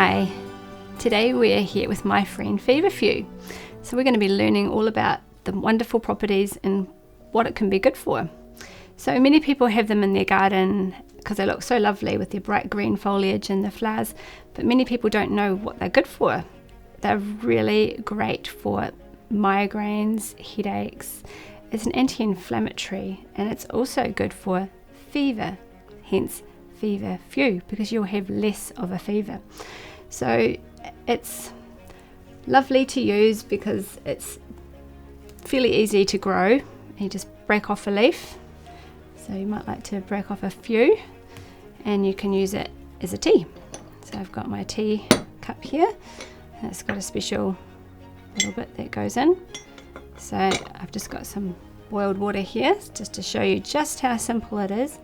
Hi, today we're here with my friend Feverfew. So we're going to be learning all about the wonderful properties and what it can be good for. So many people have them in their garden because they look so lovely with their bright green foliage and the flowers, but many people don't know what they're good for. They're really great for migraines, headaches. It's an anti-inflammatory, and it's also good for fever, hence Feverfew, because you'll have less of a fever. So it's lovely to use because it's fairly easy to grow. You just break off a leaf, so you might like to break off a few, and you can use it as a tea. So I've got my tea cup here, and it's got a special little bit that goes in. So I've just got some boiled water here just to show you just how simple it is.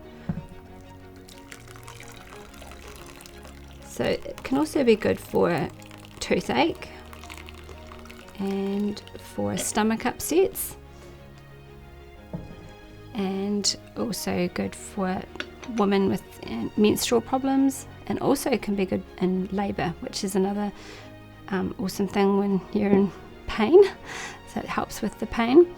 So it can also be good for toothache and for stomach upsets, and also good for women with menstrual problems, and also can be good in labour, which is another awesome thing when you're in pain. So it helps with the pain.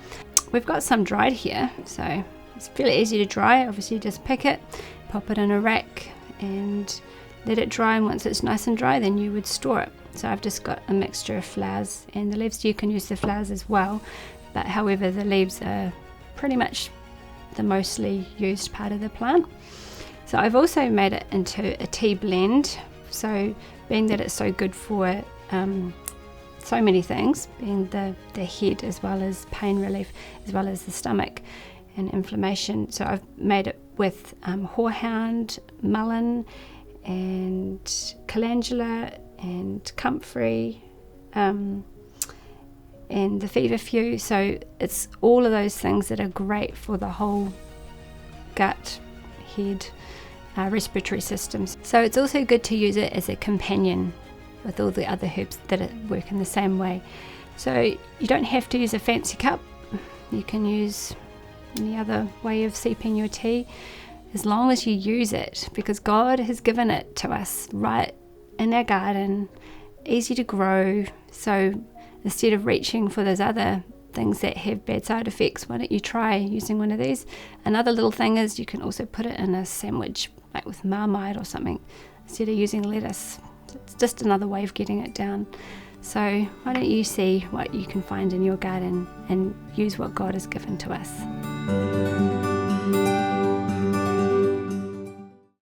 We've got some dried here, so it's fairly easy to dry. Obviously you just pick it, pop it in a rack and let it dry, and once it's nice and dry then you would store it. So I've just got a mixture of flowers and the leaves. You can use the flowers as well, but however the leaves are pretty much the mostly used part of the plant. So I've also made it into a tea blend, so being that it's so good for so many things, being the head as well as pain relief as well as the stomach and inflammation. So I've made it with horehound, mullein and calendula and comfrey and the feverfew. So it's all of those things that are great for the whole gut, head, respiratory systems. So it's also good to use it as a companion with all the other herbs that work in the same way. So you don't have to use a fancy cup. You can use any other way of sipping your tea, as long as you use it, because God has given it to us right in our garden, easy to grow. So instead of reaching for those other things that have bad side effects, why don't you try using one of these? Another little thing is you can also put it in a sandwich, like with Marmite or something, instead of using lettuce. It's just another way of getting it down. So why don't you see what you can find in your garden and use what God has given to us.